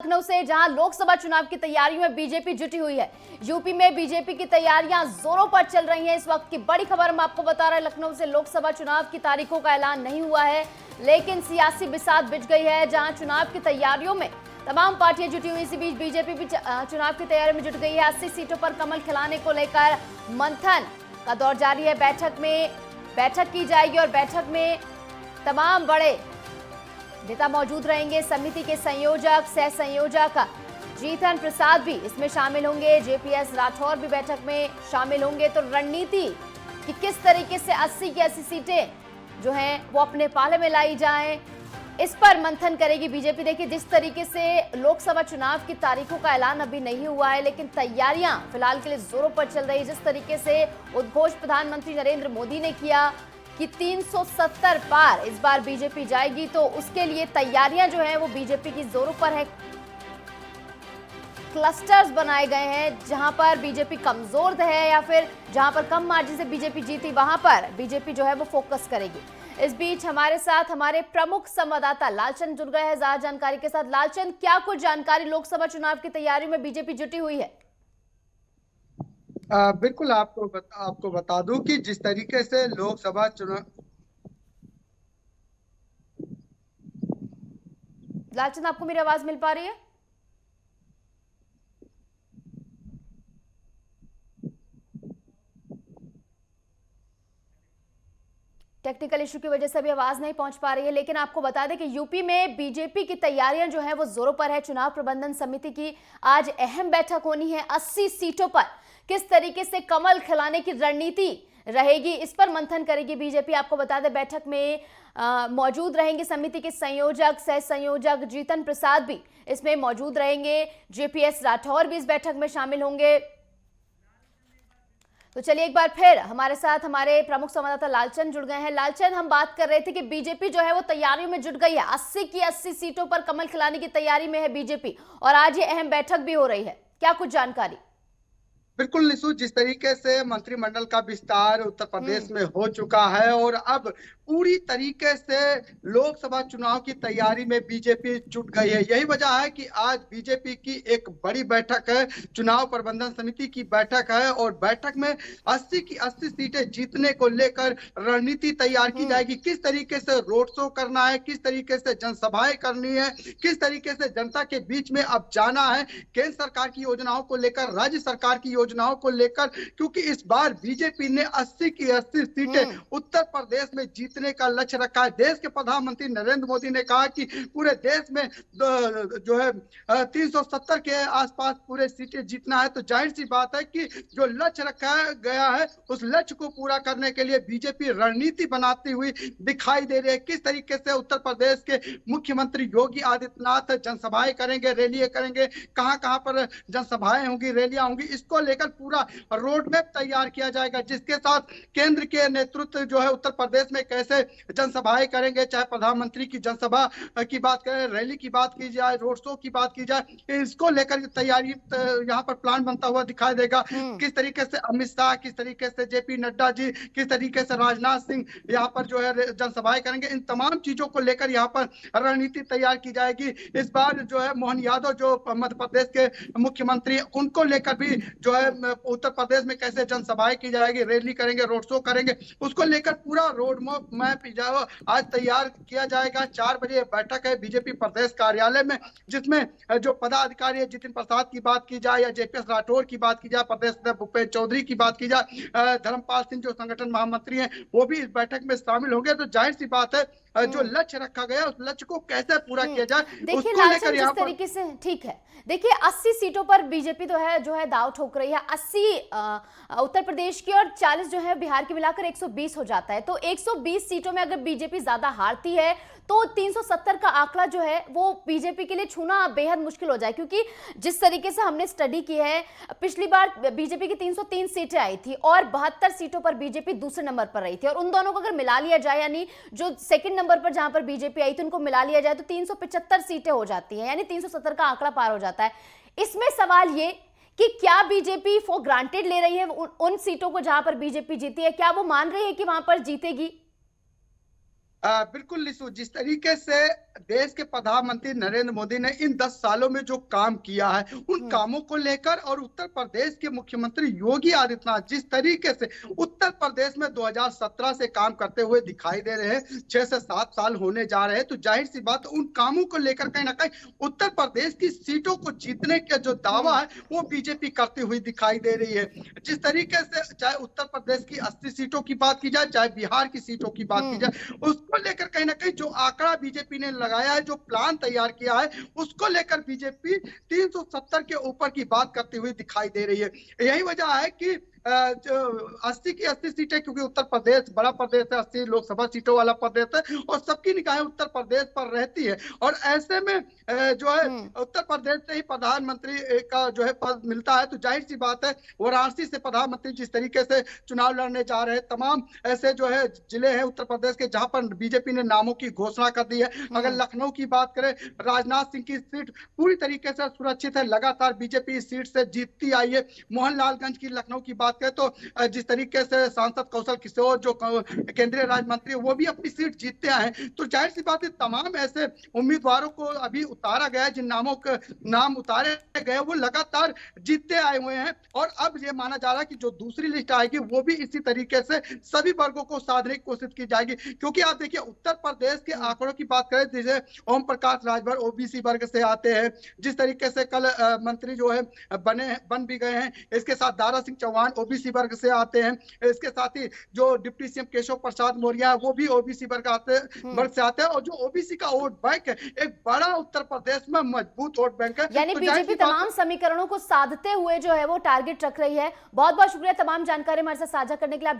लखनऊ से जहां लोकसभा चुनाव की तैयारियों में बीजेपी जुटी हुई है। यूपी में बीजेपी की तैयारियां जोरों पर चल रही हैं। इस वक्त की बड़ी खबर हम आपको बता रहे हैं। लखनऊ से लोकसभा चुनाव की तारीखों का ऐलान नहीं हुआ है, लेकिन सियासी बिसात बिछ गई है। जहां चुनाव की तैयारियों में तमाम पार्टियां जुटी हुई, इसी बीच बीजेपी भी चुनाव की तैयारी में जुट गई है। 80 सीटों पर कमल खिलाने को लेकर मंथन का दौर जारी है। बैठक की जाएगी और बैठक में तमाम बड़े नेता मौजूद रहेंगे। समिति के संयोजक, सह संयोजक जीतन प्रसाद भी इसमें शामिल होंगे। जेपीएस राठौर भी बैठक में शामिल होंगे। तो रणनीति कि किस तरीके से 80 की 80 सीटें जो हैं वो अपने पाले में लाई जाएं, इस पर मंथन करेगी बीजेपी। देखिए, जिस तरीके से लोकसभा चुनाव की तारीखों का ऐलान अभी नहीं हुआ है, लेकिन तैयारियां फिलहाल के लिए जोरों पर चल रही है। जिस तरीके से उद्घोष प्रधानमंत्री नरेंद्र मोदी ने किया कि 370 पार इस बार बीजेपी जाएगी, तो उसके लिए तैयारियां जो हैं वो बीजेपी की जोरों पर है। क्लस्टर्स बनाए गए हैं, जहां पर बीजेपी कमजोर है या फिर जहां पर कम मार्जिन से बीजेपी जीती, वहां पर बीजेपी जो है वो फोकस करेगी। इस बीच हमारे साथ हमारे प्रमुख संवाददाता लालचंद जुड़ गए हैं ज्यादा जानकारी के साथ। लालचंद, क्या कुछ जानकारी लोकसभा चुनाव की तैयारी में बीजेपी जुटी हुई है? बिल्कुल आपको बता दूं कि जिस तरीके से लोकसभा चुनाव। लालचंद, आपको मेरी आवाज मिल पा रही है? टेक्निकल इशू की वजह से अभी आवाज नहीं पहुंच पा रही है, लेकिन आपको बता दें कि यूपी में बीजेपी की तैयारियां जो है वो जोरों पर है। चुनाव प्रबंधन समिति की आज अहम बैठक होनी है। 80 सीटों पर किस तरीके से कमल खिलाने की रणनीति रहेगी, इस पर मंथन करेगी बीजेपी। आपको बता दें, बैठक में मौजूद रहेंगे समिति के संयोजक, सह संयोजक जीतन प्रसाद भी इसमें मौजूद रहेंगे। जेपीएस राठौर भी इस बैठक में शामिल होंगे। तो चलिए एक बार फिर हमारे साथ हमारे प्रमुख संवाददाता लालचंद जुड़ गए हैं। लालचंद, हम बात कर रहे थे कि बीजेपी जो है वो तैयारियों में जुट गई है। 80 की 80 सीटों पर कमल खिलाने की तैयारी में है बीजेपी, और आज ये अहम बैठक भी हो रही है। क्या कुछ जानकारी? बिल्कुल निशु, जिस तरीके से मंत्रिमंडल का विस्तार उत्तर प्रदेश में हो चुका है और अब पूरी तरीके से लोकसभा चुनाव की तैयारी में बीजेपी जुट गई है। यही वजह है कि आज बीजेपी की एक बड़ी बैठक है, चुनाव प्रबंधन समिति की बैठक है, और बैठक में 80 की 80 सीटें जीतने को लेकर रणनीति तैयार की जाएगी। किस तरीके से रोड शो करना है, किस तरीके से जनसभाएं करनी है, किस तरीके से जनता के बीच में अब जाना है, केंद्र सरकार की योजनाओं को लेकर, राज्य सरकार की योजनाओं को लेकर, क्योंकि इस बार बीजेपी ने 80 की 80 सीटें उत्तर प्रदेश में जीतने का लक्ष्य रखा है। देश के प्रधानमंत्री नरेंद्र मोदी ने कहा कि पूरे देश में जो है 370 के आसपास पूरे सीटें जीतना है। तो जाहिर सी बात है कि जो लक्ष्य रखा गया है उस लक्ष्य को पूरा करने के लिए बीजेपी रणनीति बनाती हुई दिखाई दे रही है। किस तरीके से उत्तर प्रदेश के मुख्यमंत्री योगी आदित्यनाथ जनसभाएं करेंगे, रैलियां करेंगे, कहां पर जनसभाएं होंगी, रैलियां होंगी, इसको लेकर पूरा रोड मैप तैयार किया जाएगा। जिसके साथ केंद्र के नेतृत्व जो है उत्तर प्रदेश में कैसे जनसभाएं करेंगे, चाहे प्रधानमंत्री की जनसभा की बात करें, रैली की बात की जाए, रोड शो की बात की जाए, इसको लेकर तैयारी यहाँ पर प्लान बनता हुआ दिखाई देगा। किस तरीके से अमित शाह, किस तरीके से जेपी नड्डा जी, किस तरीके से राजनाथ सिंह यहाँ पर जो है जनसभाएं करेंगे, इन तमाम चीजों को लेकर यहाँ पर रणनीति तैयार की जाएगी। इस बार जो है मोहन यादव जो मध्य प्रदेश के मुख्यमंत्री, उनको लेकर भी जो है उत्तर प्रदेश में कैसे जनसभाएं की जाएगी, रैली करेंगे, रोड शो करेंगे, उसको लेकर पूरा रोड मैप आज तैयार किया जाएगा। 4 बजे बैठक है बीजेपी प्रदेश कार्यालय में, जिसमें जो पदाधिकारी है, जितिन प्रसाद की बात की जाए या जेपीएस राठौर की बात की जाए, प्रदेश भूपेश चौधरी की बात की जाए, धर्मपाल सिंह जो संगठन महामंत्री हैं, वो भी इस बैठक में शामिल होंगे। तो जाहिर सी बात है जो लक्ष्य रखा गया उस लक्ष्य को कैसे पूरा किया जाए, देखिए लालचंद, जिस तरीके से, ठीक है, देखिए 80 सीटों पर बीजेपी जो है दाव ठोक रही है। 80 उत्तर प्रदेश की और 40 जो है बिहार की, मिलाकर 120 हो जाता है। तो 120 सीटों में अगर बीजेपी ज्यादा हारती है तो 370 का आंकड़ा जो है वो बीजेपी के लिए छूना बेहद मुश्किल हो जाए, क्योंकि जिस तरीके से हमने स्टडी की है, पिछली बार बीजेपी की 303 सीटें आई थी और 72 सीटों पर बीजेपी दूसरे नंबर पर रही थी, और उन दोनों को अगर मिला लिया जाए, यानी जो सेकंड नंबर पर जहां पर बीजेपी आई थी उनको मिला लिया जाए, तो 375 सीटें हो जाती हैं, यानी 370 का आंकड़ा पार हो जाता है। इसमें सवाल ये कि क्या बीजेपी फॉर ग्रांटेड ले रही है उन सीटों को जहां पर बीजेपी जीती है? क्या वो मान रही है कि वहां पर जीतेगी? बिल्कुल लिसु, जिस तरीके से देश के प्रधानमंत्री नरेंद्र मोदी ने इन 10 सालों में जो काम किया है, उन कामों को लेकर और उत्तर प्रदेश के मुख्यमंत्री योगी आदित्यनाथ जिस तरीके से उत्तर प्रदेश में 2017 से काम करते हुए दिखाई दे रहे हैं, 6 से 7 साल होने जा रहे हैं, तो जाहिर सी बात उन कामों को लेकर कहीं ना कहीं उत्तर प्रदेश की सीटों को जीतने का जो दावा है वो बीजेपी करती हुई दिखाई दे रही है। जिस तरीके से चाहे उत्तर प्रदेश की 80 सीटों की बात की जाए, चाहे बिहार की सीटों की बात की जाए, उसको लेकर कहीं ना कहीं जो आंकड़ा बीजेपी ने लगाया है, जो प्लान तैयार किया है, उसको लेकर बीजेपी 370 के ऊपर की बात करती हुई दिखाई दे रही है। यही वजह है कि जो 80 की 80 सीटें, क्योंकि उत्तर प्रदेश बड़ा प्रदेश है, 80 लोकसभा सीटों वाला प्रदेश है और सबकी निगाहें उत्तर प्रदेश पर रहती है। और ऐसे में जो है उत्तर प्रदेश से ही प्रधानमंत्री का जो है पद मिलता है, तो जाहिर सी बात है वाराणसी से प्रधानमंत्री जिस तरीके से चुनाव लड़ने जा रहे हैं, तमाम ऐसे जो है जिले हैं उत्तर प्रदेश के जहां पर बीजेपी ने नामों की घोषणा कर दी है। अगर लखनऊ की बात करें, राजनाथ सिंह की सीट पूरी तरीके से सुरक्षित है, लगातार बीजेपी इस सीट से जीतती आई है। मोहनलालगंज की लखनऊ की बात करें तो जिस तरीके से सांसद कौशल किशोर जो केंद्रीय राज्य मंत्री वो भी अपनी सीट जीतते आए, तो जाहिर सी बात है तमाम ऐसे उम्मीदवारों को अभी उतारा गया है, जिन नामों के नाम उतारे गए वो लगातार जीतते आए हुए हैं। और अब ये माना जा रहा है कि जो दूसरी लिस्ट आएगी वो भी इसी तरीके से सभी वर्गों को साधने की कोशिश की जाएगी, क्योंकि आप देखिए उत्तर प्रदेश के आंकड़ों की बात करें, जैसे ओम प्रकाश राजभर ओबीसी वर्ग से आते हैं, जिस तरीके से कल मंत्री जो है बन भी गए हैं, इसके साथ दारा सिंह चौहान ओबीसी वर्ग से आते हैं, इसके साथ ही जो डिप्टी सीएम केशव प्रसाद मौर्य है वो भी ओबीसी वर्ग से आते हैं। और जो ओबीसी का वोट बैंक है, एक बड़ा उत्तर प्रदेश में मजबूत वोट बैंक है। यानी तो बीजेपी तमाम समीकरणों को साधते हुए जो है वो टारगेट रख रही है। बहुत बहुत शुक्रिया तमाम जानकारी हमारे साथ साझा करने के लिए। आप